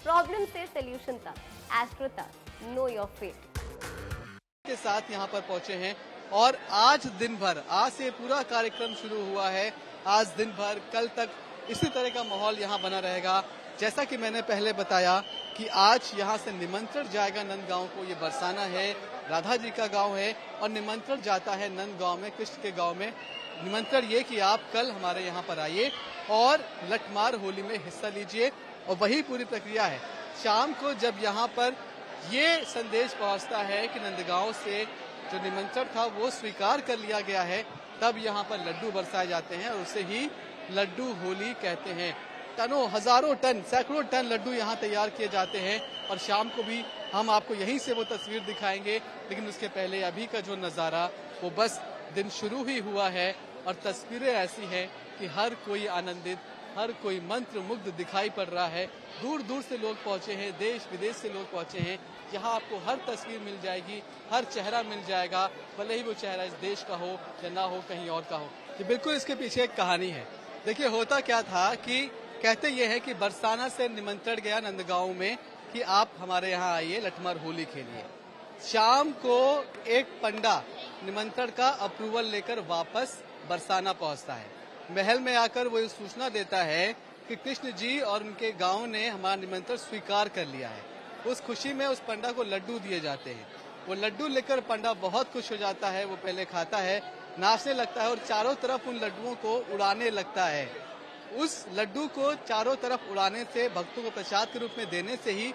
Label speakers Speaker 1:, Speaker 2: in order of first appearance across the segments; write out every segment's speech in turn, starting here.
Speaker 1: Problem से solution तक, astro तक, नो योर फेट
Speaker 2: के साथ यहाँ पर पहुंचे हैं और आज दिन भर, आज से पूरा कार्यक्रम शुरू हुआ है। आज दिन भर, कल तक इसी तरह का माहौल यहाँ बना रहेगा। जैसा कि मैंने पहले बताया कि आज यहाँ से निमंत्रण जाएगा नंदगांव को। ये बरसाना है, राधा जी का गांव है और निमंत्रण जाता है नंदगांव में, कृष्ण के गांव में। निमंत्रण ये कि आप कल हमारे यहाँ पर आइए और लठमार होली में हिस्सा लीजिए। और वही पूरी प्रक्रिया है। शाम को जब यहाँ पर ये संदेश पहुँचता है कि नंदगांव से जो निमंत्रण था वो स्वीकार कर लिया गया है, तब यहाँ पर लड्डू बरसाए जाते हैं और उसे ही लड्डू होली कहते हैं। टनों, हजारों टन, सैकड़ों टन लड्डू यहाँ तैयार किए जाते हैं और शाम को भी हम आपको यहीं से वो तस्वीर दिखाएंगे। लेकिन उसके पहले अभी का जो नज़ारा, वो बस दिन शुरू ही हुआ है और तस्वीरें ऐसी हैं कि हर कोई आनंदित, हर कोई मंत्र मुग्ध दिखाई पड़ रहा है। दूर दूर से लोग पहुंचे हैं, देश विदेश से लोग पहुंचे हैं। यहाँ आपको हर तस्वीर मिल जाएगी, हर चेहरा मिल जाएगा, भले ही वो चेहरा इस देश का हो या ना हो, कहीं और का हो। ये बिल्कुल इसके पीछे एक कहानी है। देखिए, होता क्या था कि कहते ये है कि बरसाना से निमंत्रण गया नंदगांव में कि आप हमारे यहाँ आइए, लठमार होली खेलिए। शाम को एक पंडा निमंत्रण का अप्रूवल लेकर वापस बरसाना पहुंचता है। महल में आकर वो सूचना देता है कि कृष्ण जी और उनके गांव ने हमारा निमंत्रण स्वीकार कर लिया है। उस खुशी में उस पंडा को लड्डू दिए जाते हैं। वो लड्डू लेकर पंडा बहुत खुश हो जाता है। वो पहले खाता है, नाचने लगता है और चारों तरफ उन लड्डुओं को उड़ाने लगता है। उस लड्डू को चारों तरफ उड़ाने से, भक्तों को प्रसाद के रूप में देने से ही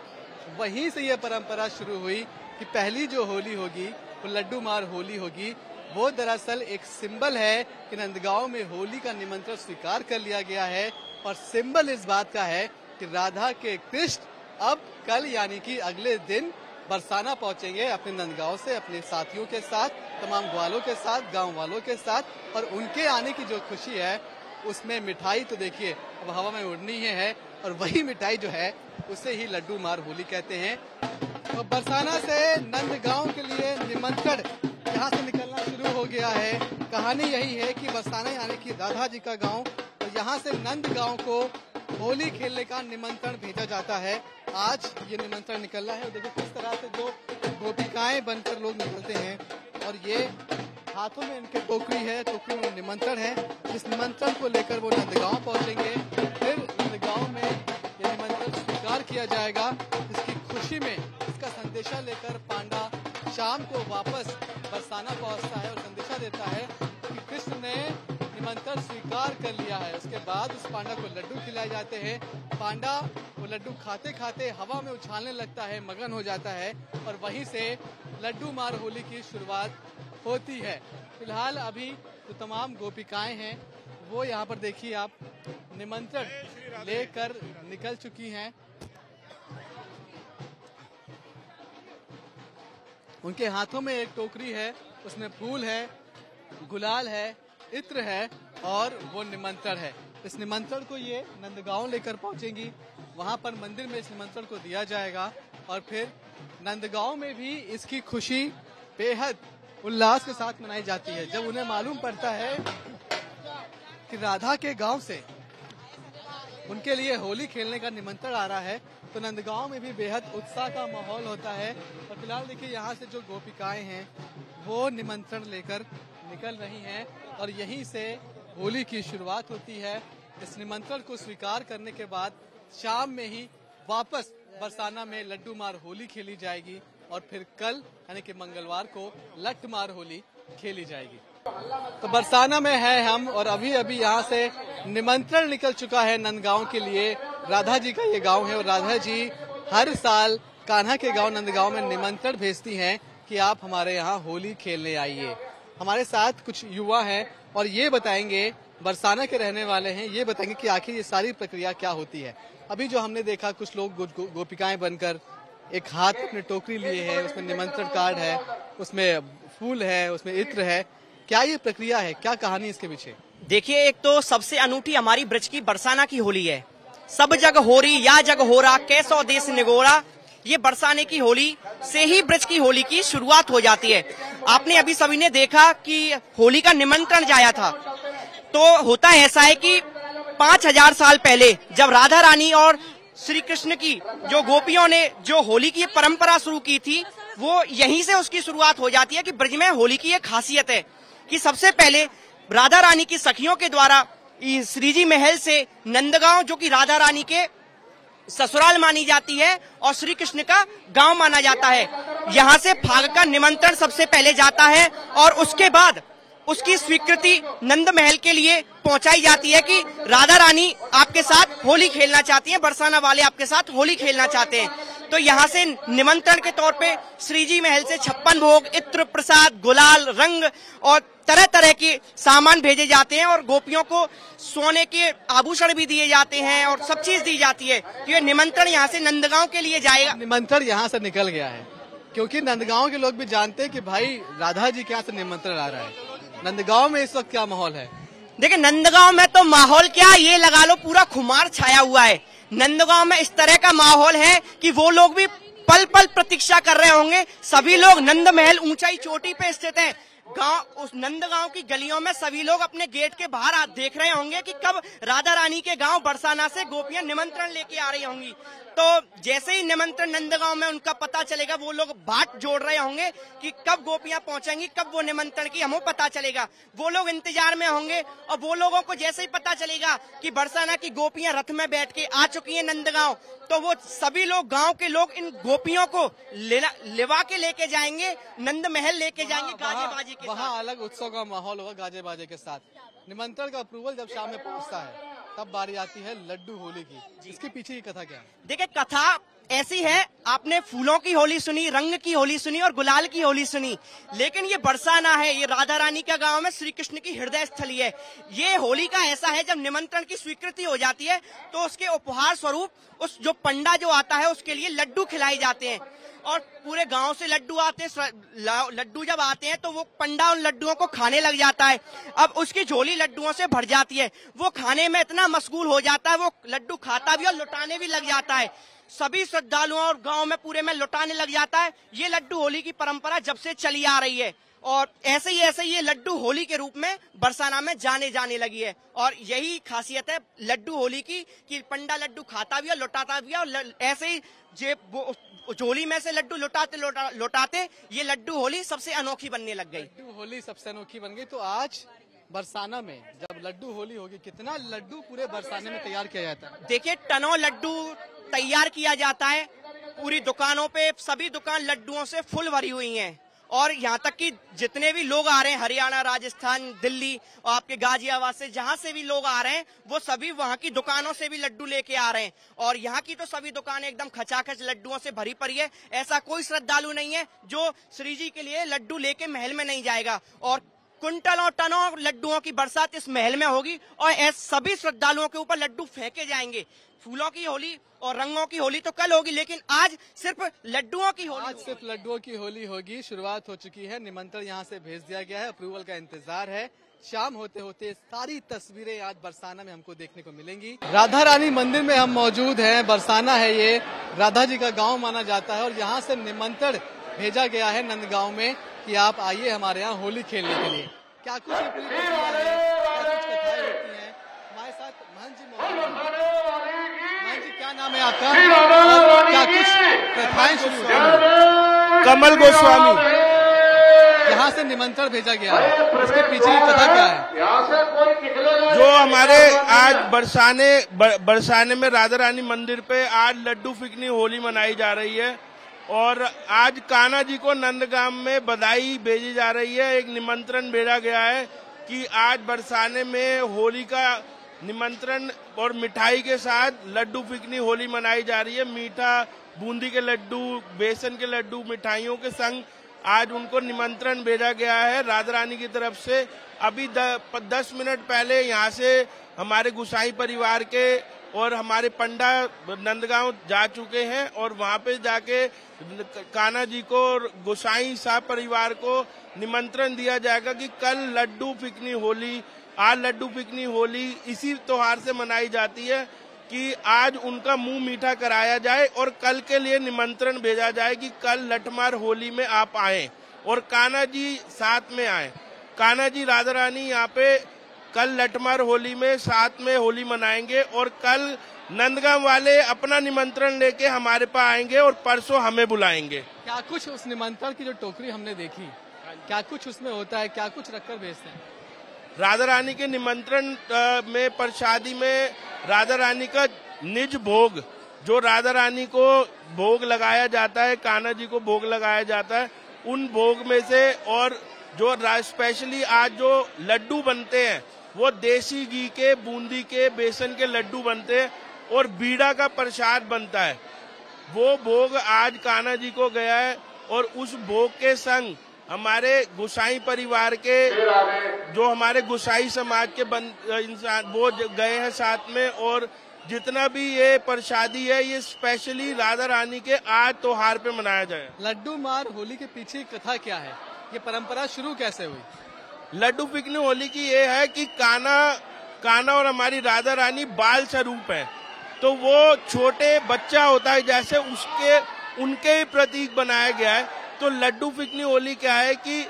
Speaker 2: वहीं से यह परंपरा शुरू हुई कि पहली जो होली होगी वो लड्डू मार होली होगी। वो दरअसल एक सिंबल है कि नंदगांव में होली का निमंत्रण स्वीकार कर लिया गया है और सिंबल इस बात का है कि राधा के कृष्ण अब कल यानी कि अगले दिन बरसाना पहुंचेंगे अपने नंदगांव से, अपने साथियों के साथ, तमाम ग्वालों के साथ, गांव वालों के साथ। और उनके आने की जो खुशी है उसमें मिठाई तो देखिए अब हवा में उड़नी ही है और वही मिठाई जो है उसे ही लड्डू मार होली कहते हैं। तो बरसाना से नंदगांव के लिए निमंत्रण यहाँ से निकलना शुरू हो गया है। कहानी यही है कि बरसाना यानी कि राधा जी का गांव, तो यहाँ से नंदगांव को होली खेलने का निमंत्रण भेजा जाता है। आज ये निमंत्रण निकलना है और देखो किस तरह से जो गोपिकाएं बनकर लोग निकलते हैं और ये हाथों में इनके टोकरी है, टोकरी में निमंत्रण है। इस निमंत्रण को लेकर वो नंदगांव पहुंचेंगे। फिर नंदगांव में ये निमंत्रण स्वीकार किया जाएगा। इसकी खुशी में इसका संदेशा लेकर पांडा शाम को वापस बरसाना पहुंचता है और संदेशा देता है कि कृष्ण ने निमंत्रण स्वीकार कर लिया है। उसके बाद उस पांडा को लड्डू खिलाए जाते हैं। पांडा वो लड्डू खाते खाते हवा में उछालने लगता है, मगन हो जाता है और वहीं से लड्डू मार होली की शुरुआत होती है। फिलहाल अभी जो तमाम गोपिकाएं हैं वो यहाँ पर देखिए आप निमंत्रण लेकर निकल चुकी हैं। उनके हाथों में एक टोकरी है, उसमें फूल है, गुलाल है, इत्र है और वो निमंत्रण है। इस निमंत्रण को ये नंदगांव लेकर पहुंचेंगी। वहां पर मंदिर में इस निमंत्रण को दिया जाएगा और फिर नंदगांव में भी इसकी खुशी बेहद उल्लास के साथ मनाई जाती है। जब उन्हें मालूम पड़ता है कि राधा के गांव से उनके लिए होली खेलने का निमंत्रण आ रहा है, तो नंदगांव में भी बेहद उत्साह का माहौल होता है। और फिलहाल देखिए यहाँ से जो गोपिकाएं हैं वो निमंत्रण लेकर निकल रही हैं और यहीं से होली की शुरुआत होती है। इस निमंत्रण को स्वीकार करने के बाद शाम में ही वापस बरसाना में लड्डू मार होली खेली जाएगी और फिर कल यानी कि मंगलवार को लठ मार होली खेली जाएगी। तो बरसाना में है हम और अभी अभी यहाँ से निमंत्रण निकल चुका है नंदगांव के लिए। राधा जी का ये गांव है और राधा जी हर साल कान्हा के गांव नंदगांव में निमंत्रण भेजती हैं कि आप हमारे यहाँ होली खेलने आइए। हमारे साथ कुछ युवा हैं और ये बताएंगे, बरसाना के रहने वाले हैं, ये बताएंगे कि आखिर ये सारी प्रक्रिया क्या होती है। अभी जो हमने देखा कुछ लोग गोपिकाएं बनकर एक हाथ अपने टोकरी लिए है, उसमें निमंत्रण कार्ड है, उसमें फूल है, उसमें इत्र है। क्या ये प्रक्रिया है, क्या कहानी इसके पीछे?
Speaker 3: देखिए, एक तो सबसे अनूठी हमारी ब्रज की बरसाना की होली है। सब जग हो रही या जग हो रहा, कैसो देश निगोरा। ये बरसाने की होली से ही ब्रज की होली की शुरुआत हो जाती है। आपने अभी सभी ने देखा कि होली का निमंत्रण जाया था, तो होता ऐसा है कि 5000 साल पहले जब राधा रानी और श्री कृष्ण की, जो गोपियों ने जो होली की परंपरा शुरू की थी, वो यहीं से उसकी शुरुआत हो जाती है कि ब्रज में होली की एक खासियत है कि सबसे पहले राधा रानी की सखियों के द्वारा श्रीजी महल से नंदगांव, जो कि राधा रानी के ससुराल मानी जाती है और श्री कृष्ण का गांव माना जाता है, यहाँ से फाग का निमंत्रण सबसे पहले जाता है और उसके बाद उसकी स्वीकृति नंद महल के लिए पहुंचाई जाती है कि राधा रानी आपके साथ होली खेलना चाहती हैं, बरसाना वाले आपके साथ होली खेलना चाहते हैं। तो यहाँ से निमंत्रण के तौर पे श्रीजी महल से 56 भोग, इत्र, प्रसाद, गुलाल, रंग और तरह तरह के सामान भेजे जाते हैं और गोपियों को सोने के आभूषण भी दिए जाते हैं और सब चीज दी जाती है। ये निमंत्रण यहाँ से नंदगांव के लिए जाएगा।
Speaker 2: निमंत्रण यहाँ से निकल गया है क्योंकि नंदगांव के लोग भी जानते हैं कि भाई राधा जी के यहाँ से निमंत्रण आ रहा है। नंदगांव में इस वक्त क्या माहौल है?
Speaker 3: देखिए, नंदगांव में तो माहौल क्या, ये लगा लो पूरा खुमार छाया हुआ है। नंदगांव में इस तरह का माहौल है कि वो लोग भी पल पल प्रतीक्षा कर रहे होंगे। सभी लोग, नंद महल ऊंचाई चोटी पे स्थित है, गांव, उस नंदगांव की गलियों में सभी लोग अपने गेट के बाहर देख रहे होंगे कि कब राधा रानी के गांव बरसाना से गोपियां निमंत्रण लेके आ रही होंगी। तो जैसे ही निमंत्रण नंदगांव में उनका पता चलेगा, वो लोग बाट जोड़ रहे होंगे कि कब गोपियां पहुंचेंगी, कब वो निमंत्रण की हमें पता चलेगा। वो लोग इंतजार में होंगे और वो लोगों को जैसे ही पता चलेगा कि बरसाना की गोपियां रथ में बैठ के आ चुकी हैं नंदगांव, तो वो सभी लोग, गांव के लोग इन गोपियों को लिवा के लेके जाएंगे, नंद महल लेके जाएंगे गाजे बाजे के साथ।
Speaker 2: वहाँ अलग उत्सव का माहौल होगा गाजे बाजे के साथ। निमंत्रण का अप्रूवल जब शाम में पहुँचता है तब बारी आती है लड्डू होली की। इसके पीछे की कथा क्या है?
Speaker 3: देखिए, कथा ऐसी है, आपने फूलों की होली सुनी, रंग की होली सुनी और गुलाल की होली सुनी, लेकिन ये बरसाना है, ये राधा रानी का गांव में श्री कृष्ण की हृदय स्थली है। ये होली का ऐसा है, जब निमंत्रण की स्वीकृति हो जाती है तो उसके उपहार स्वरूप उस जो पंडा जो आता है उसके लिए लड्डू खिलाए जाते हैं और पूरे गांव से लड्डू आते हैं। लड्डू जब आते हैं तो वो पंडा उन लड्डुओं को खाने लग जाता है। अब उसकी झोली लड्डुओं से भर जाती है, वो खाने में इतना मशगूल हो जाता है, वो लड्डू खाता भी और लुटाने भी लग जाता है। सभी श्रद्धालुओं और गांव में पूरे में लुटाने लग जाता है। ये लड्डू होली की परंपरा जब से चली आ रही है और ऐसे ही ये लड्डू होली के रूप में बरसाना में जाने लगी है। और यही खासियत है लड्डू होली की कि पंडा लड्डू खाता भी और लुटाता भी और ऐसे ही झोली में से लड्डू लुटाते ये लड्डू होली सबसे अनोखी बनने लग गई।
Speaker 2: लड्डू होली सबसे अनोखी बन गई। तो आज बरसाना में जब लड्डू होली होगी, कितना लड्डू पूरे बरसाने में तैयार किया जाता है?
Speaker 3: देखिए, टनों लड्डू तैयार किया जाता है। पूरी दुकानों पे सभी दुकान लड्डुओं से फुल भरी हुई हैं और यहाँ तक कि जितने भी लोग आ रहे हैं, हरियाणा, राजस्थान, दिल्ली और आपके गाजियाबाद से, जहाँ से भी लोग आ रहे हैं, वो सभी वहाँ की दुकानों से भी लड्डू लेके आ रहे हैं। और यहाँ की तो सभी दुकानें एकदम खचाखच लड्डुओं से भरी पड़ी है। ऐसा कोई श्रद्धालु नहीं है जो श्री जी के लिए लड्डू लेके महल में नहीं जाएगा। और कुंटलों टनों लड्डुओं की बरसात इस महल में होगी और सभी श्रद्धालुओं के ऊपर लड्डू फेंके जाएंगे। फूलों की होली और रंगों की होली तो कल होगी, लेकिन आज सिर्फ लड्डुओं की होली।
Speaker 2: आज सिर्फ लड्डुओं की होली होगी। शुरुआत हो चुकी है, निमंत्रण यहाँ से भेज दिया गया है, अप्रूवल का इंतजार है। शाम होते होते सारी तस्वीरें आज बरसाना में हमको देखने को मिलेंगी। राधा रानी मंदिर में हम मौजूद हैं। बरसाना है, ये राधा जी का गांव माना जाता है और यहाँ से निमंत्रण भेजा गया है नंदगांव में कि आप आइए हमारे यहाँ होली खेलने के लिए। क्या कुछ ये पूरी प्रक्रिया है, क्या कुछ कथाएं होती हैं। हमारे साथ महंत जी मौजूद हैं। महंत जी, क्या नाम है आपका और क्या कुछ प्रथाएं शुरू हो गई?
Speaker 4: कमल गोस्वामी।
Speaker 2: यहाँ से निमंत्रण भेजा गया है, इसके पीछे की कथा क्या है?
Speaker 4: जो हमारे आज बरसाने में राधा रानी मंदिर पे आज लड्डू फिकनी होली मनाई जा रही है और आज कान्हा जी को नंदगांव में बधाई भेजी जा रही है। एक निमंत्रण भेजा गया है कि आज बरसाने में होली का निमंत्रण और मिठाई के साथ लड्डू फिकनी होली मनाई जा रही है। मीठा, बूंदी के लड्डू, बेसन के लड्डू, मिठाइयों के संग आज उनको निमंत्रण भेजा गया है राधा रानी की तरफ से। अभी 10 मिनट पहले यहाँ से हमारे गुसाई परिवार के और हमारे पंडा नंदगांव जा चुके हैं और वहाँ पे जाके कान्हा जी को और गुसाई साहब परिवार को निमंत्रण दिया जाएगा कि कल लड्डू फिकनी होली, आज लड्डू फिकनी होली इसी त्योहार से मनाई जाती है कि आज उनका मुंह मीठा कराया जाए और कल के लिए निमंत्रण भेजा जाए कि कल लठमार होली में आप आए और कान्हा जी साथ में आए। कान्हा जी राधा रानी यहाँ पे कल लठमार होली में साथ में होली मनाएंगे और कल नंदगांव वाले अपना निमंत्रण लेके हमारे पास आएंगे और परसों हमें बुलाएंगे।
Speaker 2: क्या कुछ उस निमंत्रण की जो टोकरी हमने देखी, क्या कुछ उसमें होता है, क्या कुछ रखकर भेजते हैं?
Speaker 4: राधा रानी के निमंत्रण में प्रसादी में राधा रानी का निज भोग, जो राधा रानी को भोग लगाया जाता है, कान्हा जी को भोग लगाया जाता है, उन भोग में से, और जो स्पेशली आज जो लड्डू बनते हैं वो देसी घी के, बूंदी के, बेसन के लड्डू बनते हैं और बीड़ा का प्रसाद बनता है। वो भोग आज कान्हा जी को गया है और उस भोग के संग हमारे गुसाई परिवार के, जो हमारे गुसाई समाज के इंसान वो गए हैं साथ में। और जितना भी ये प्रसादी है ये स्पेशली राधा रानी के आज त्योहार पे मनाया जाए।
Speaker 2: लड्डू मार होली के पीछे की कथा क्या है, ये परंपरा शुरू कैसे हुई?
Speaker 4: लड्डू फिकनी होली की ये है कि कान्हा और हमारी राधा रानी बाल स्वरूप है, तो वो छोटे बच्चा होता है जैसे उनके ही प्रतीक बनाया गया है। तो लड्डू फिकनी होली क्या है कि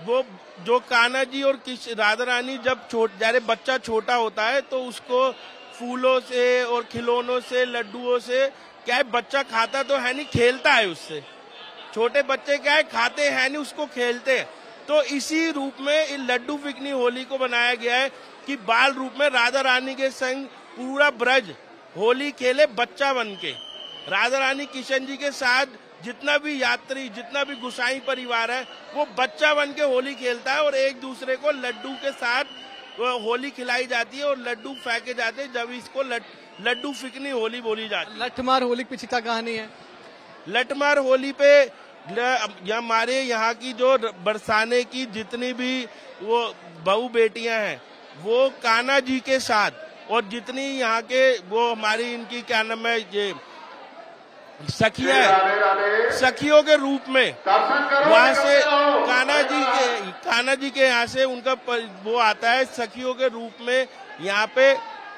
Speaker 4: वो जो कान्हा जी और राधा रानी जब जैसे बच्चा छोटा होता है तो उसको फूलों से और खिलौनों से, लड्डुओं से क्या है, बच्चा खाता तो है नहीं, खेलता है उससे। छोटे बच्चे क्या है, खाते हैं नहीं, उसको खेलते हैं। तो इसी रूप में इन लड्डू फिकनी होली को बनाया गया है कि बाल रूप में राधा रानी के संग पूरा ब्रज होली खेले बच्चा बन के। राधा रानी किशन जी के साथ जितना भी यात्री, जितना भी गुसाई परिवार है वो बच्चा बन के होली खेलता है और एक दूसरे को लड्डू के साथ होली खिलाई जाती है और लड्डू फेंके जाते हैं, जब इसको लड्डू फिकनी होली बोली जाती है।
Speaker 2: लठमार होली की पीछे क्या कहानी है?
Speaker 4: लठमार होली पे हमारे यहाँ की जो बरसाने की जितनी भी वो बहू बेटियां हैं वो कान्हा जी के साथ, और जितनी यहाँ के वो हमारी इनकी क्या नाम है, ये सखियों के रूप में वहाँ से कान्हा जी के यहाँ से उनका वो आता है, सखियों के रूप में यहाँ पे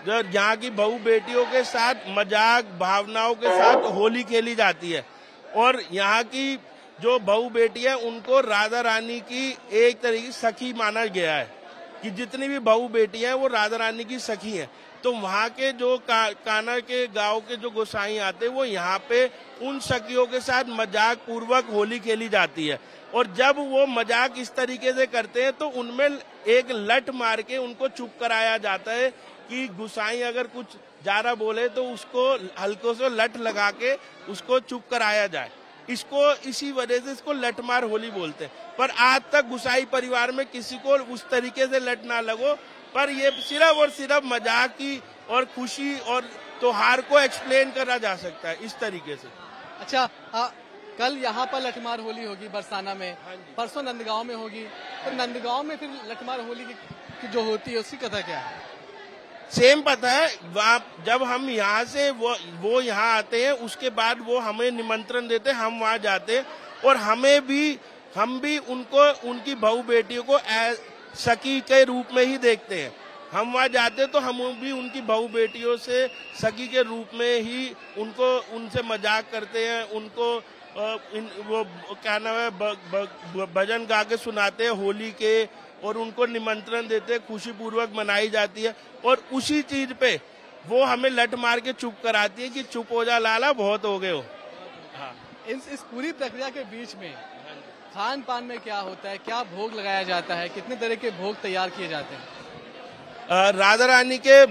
Speaker 4: यहाँ की बहू बेटियों के साथ मजाक भावनाओं के साथ होली खेली जाती है। और यहाँ की जो बहू बेटी है उनको राधा रानी की एक तरीके की सखी माना गया है कि जितनी भी बहू बेटी है वो राधा रानी की सखी है। तो वहाँ के जो कान्हा के गांव के जो गोसाई आते हैं वो यहाँ पे उन सखियों के साथ मजाक पूर्वक होली खेली जाती है। और जब वो मजाक इस तरीके से करते हैं तो उनमें एक लठ मार के उनको चुप कराया जाता है कि गोसाई अगर कुछ ज्यादा बोले तो उसको हल्कों से लठ लगा के उसको चुप कराया जाए। इसको इसी वजह से इसको लठमार होली बोलते हैं। पर आज तक गुसाई परिवार में किसी को उस तरीके से लठ ना लगो, पर ये सिर्फ और सिर्फ मजाक की और खुशी और त्योहार को एक्सप्लेन करा जा सकता है इस तरीके से।
Speaker 2: अच्छा, कल यहाँ पर लठमार होली होगी बरसाना में, परसों नंदगांव में होगी, तो नंदगांव में फिर लठमार होली की जो होती है उसकी कथा क्या है?
Speaker 4: सेम पता है, जब हम यहाँ से वो यहाँ आते हैं उसके बाद वो हमें निमंत्रण देते हैं, हम वहाँ जाते हैं और हम भी उनको उनकी बहू बेटियों को सखी के रूप में ही देखते हैं। हम वहाँ जाते तो हम भी उनकी बहू बेटियों से सखी के रूप में ही उनसे मजाक करते हैं, उनको वो क्या नाम है भजन गा के सुनाते हैं होली के और उनको निमंत्रण देते हैं, खुशी पूर्वक मनाई जाती है। और उसी चीज पे वो हमें लठ मार के चुप कराती है कि चुप हो जा लाला, बहुत हो गए हो।
Speaker 2: हाँ। इस पूरी प्रक्रिया के बीच में खान पान में क्या होता है, क्या भोग लगाया जाता है, कितने तरह के भोग तैयार किए जाते हैं?
Speaker 4: राधा रानी के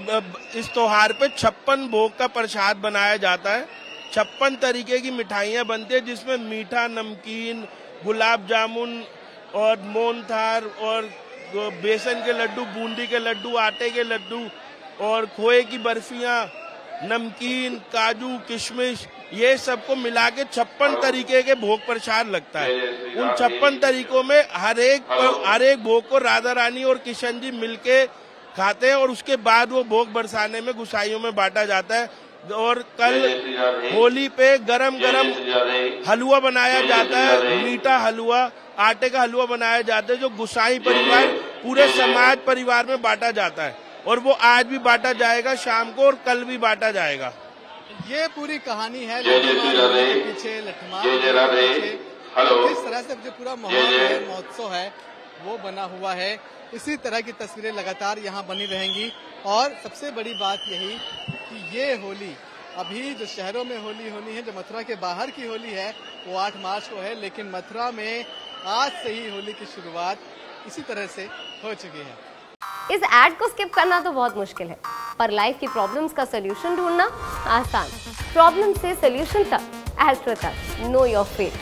Speaker 4: इस त्योहार पे 56 भोग का प्रसाद बनाया जाता है। 56 तरीके की मिठाइयाँ बनती है जिसमें मीठा, नमकीन, गुलाब जामुन और मोहनथाल और बेसन के लड्डू, बूंदी के लड्डू, आटे के लड्डू और खोए की बर्फियां, नमकीन, काजू, किशमिश, ये सबको मिला के 56 तरीके के भोग प्रसाद लगता है। उन 56 तरीकों में हर एक भोग को राधा रानी और किशन जी मिलके खाते हैं और उसके बाद वो भोग बरसाने में गुसाइयों में बांटा जाता है। और कल होली पे गरम हलवा बनाया जाता है, मीठा हलवा, आटे का हलवा बनाया जाता है जो गुसाई परिवार पूरे समाज परिवार में बांटा जाता है और वो आज भी बांटा जाएगा शाम को और कल भी बांटा जाएगा।
Speaker 2: ये पूरी कहानी है लठमार के पीछे, लठमार के पीछे इस तरह से जो पूरा माहौल है, महोत्सव है वो बना हुआ है। इसी तरह की तस्वीरें लगातार यहाँ बनी रहेंगी और सबसे बड़ी बात यही कि ये होली अभी जो शहरों में होली होनी है, जो मथुरा के बाहर की होली है वो 8 मार्च को है, लेकिन मथुरा में आज से ही होली की शुरुआत इसी तरह से हो चुकी है।
Speaker 1: इस एड को स्किप करना तो बहुत मुश्किल है, पर लाइफ की प्रॉब्लम्स का सोल्यूशन ढूंढना आसान। प्रॉब्लम से सोल्यूशन तक, एस्ट्रो तक, नो योर फेट।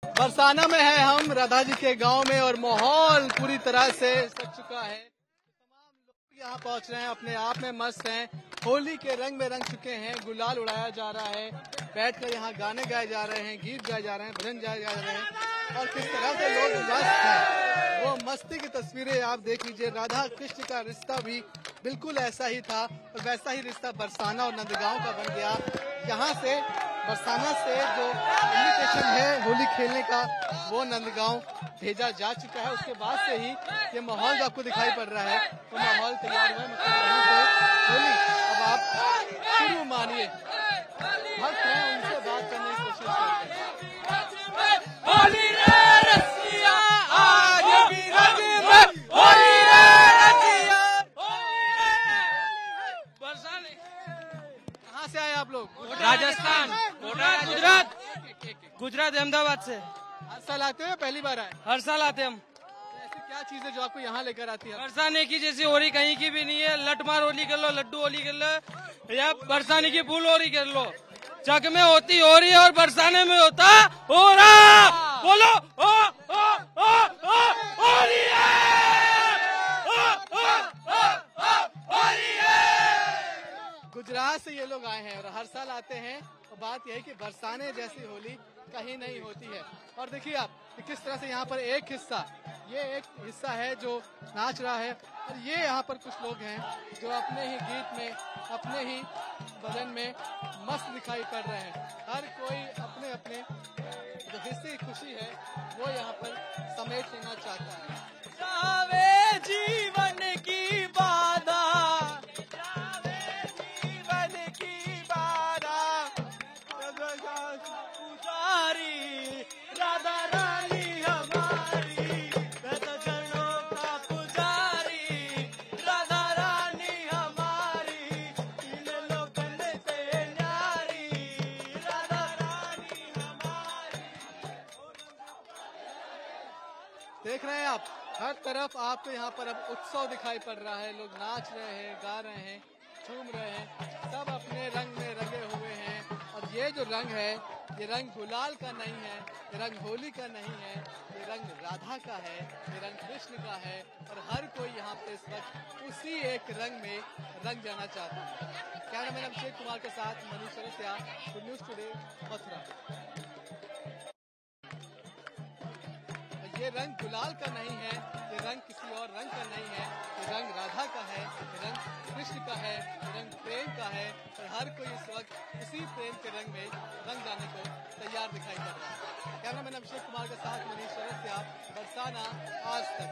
Speaker 2: बरसाना में है हम, राधा जी के गांव में, और माहौल पूरी तरह से सज चुका है। तमाम लोग यहाँ पहुँच रहे हैं, अपने आप में मस्त हैं, होली के रंग में रंग चुके हैं, गुलाल उड़ाया जा रहा है, बैठकर यहाँ गाने गाए जा रहे हैं, गीत गाए जा रहे हैं, भजन गाए जा रहे हैं, और किस तरह से लोग मस्त हैं। वो मस्ती की तस्वीरें आप देख लीजिए। राधा कृष्ण का रिश्ता भी बिल्कुल ऐसा ही था, और वैसा ही रिश्ता बरसाना और नंदगांव का बन गया। यहाँ से बरसाना से जो इन्विटेशन है होली खेलने का वो नंदगांव भेजा जा चुका है। उसके बाद से ही ये माहौल जो आपको दिखाई पड़ रहा है वो माहौल तैयार हुआ है। मतलब यहाँ पे होली अब आप शुरू मानिए, भक्त हैं उनसे बात करने की कोशिश करते हैं। कहाँ से आए आप लोग?
Speaker 5: राजस्थान, गुजरात अहमदाबाद से।
Speaker 2: हर साल आते हो या पहली बार आए?
Speaker 5: हर साल आते हम।
Speaker 2: ऐसी क्या चीज है जो आपको यहाँ लेकर आती है?
Speaker 5: बरसाने की जैसी होली कहीं की भी नहीं है। लठमार होली कर लो, लड्डू होली कर लो, या बरसाने की फूल होली कर लो। जग में होती हो रही है और बरसाने में होता हो रहा। बोलो ओ ओ ओ ओ होली
Speaker 2: गुजरात से ये लोग आए हैं और हर साल आते हैं। और बात यह है कि बरसाने जैसी होली कहीं नहीं होती है। और देखिए आप कि किस तरह से यहाँ पर एक हिस्सा है जो नाच रहा है, और ये यहाँ पर कुछ लोग हैं जो अपने ही गीत में, अपने ही बदन में मस्त दिखाई पड़ रहे हैं। हर कोई अपने अपने जो हिस्से की खुशी है वो यहाँ पर समेट लेना चाहता है।
Speaker 5: जावे जीवन की बाधा, पुजारी राधा रानी हमारी, चरणों का पुजारी राधा रानी हमारी, इन लोगन से न्यारी राधा रानी हमारी।
Speaker 2: देख रहे हैं आप, हर तरफ आपको यहाँ पर अब उत्सव दिखाई पड़ रहा है। लोग नाच रहे हैं, गा रहे हैं, झूम रहे हैं, सब अपने रंग में रंगे हुए हैं। और ये जो रंग है, ये रंग गुलाल का नहीं है, ये रंग होली का नहीं है, ये रंग राधा का है, ये रंग कृष्ण का है। और हर कोई यहाँ पे इस वक्त उसी एक रंग में रंग जाना चाहता है। कैमरामैन अभिषेक कुमार के साथ मनीष चौरसिया, न्यूज़ टुडे, मथुरा। ये रंग गुलाल का नहीं है, ये रंग किसी और रंग का नहीं है, ये रंग राधा का है, ये रंग कृष्ण का है, ये रंग प्रेम का है। और हर कोई इस वक्त इसी प्रेम के रंग में रंग जाने को तैयार दिखाई पड़ रहा है। कैमरामैन अभिषेक कुमार के साथ मनीष चौरसिया, बरसाना, आज तक।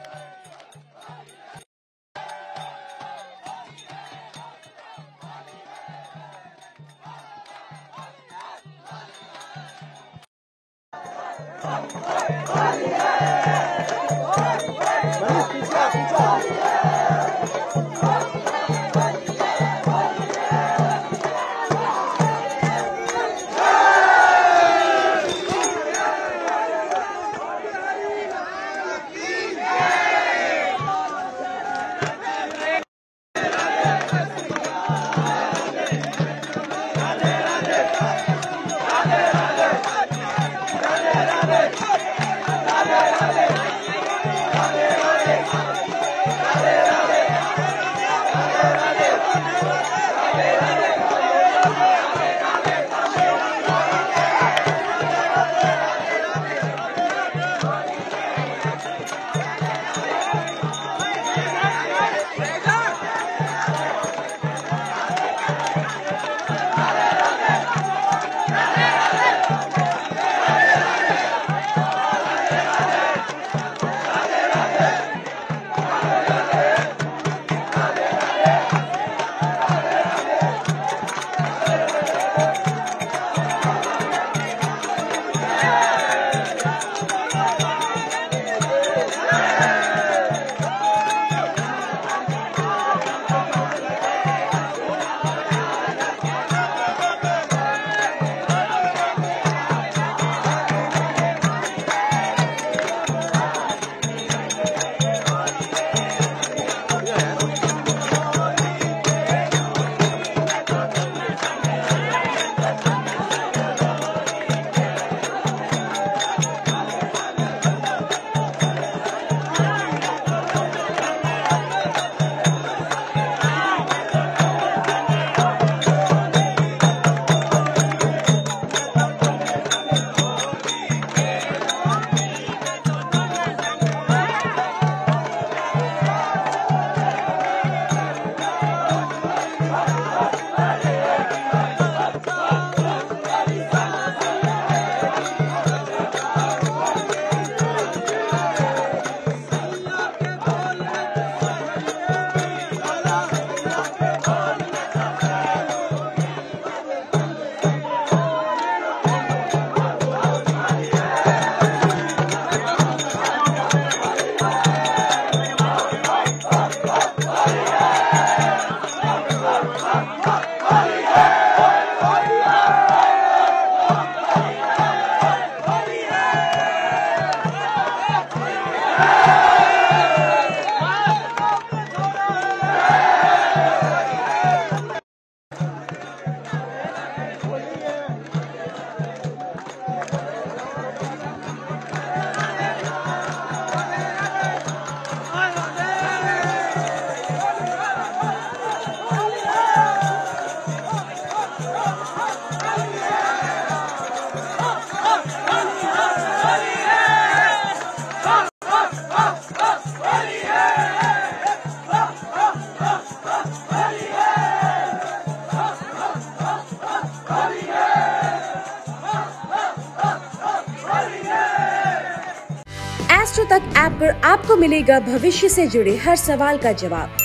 Speaker 6: एस्ट्रो तक ऐप पर आपको मिलेगा भविष्य से जुड़े हर सवाल का जवाब।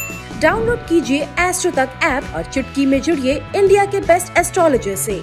Speaker 6: डाउनलोड कीजिए एस्ट्रो तक ऐप और चुटकी में जुड़िए इंडिया के बेस्ट एस्ट्रोलॉजर से।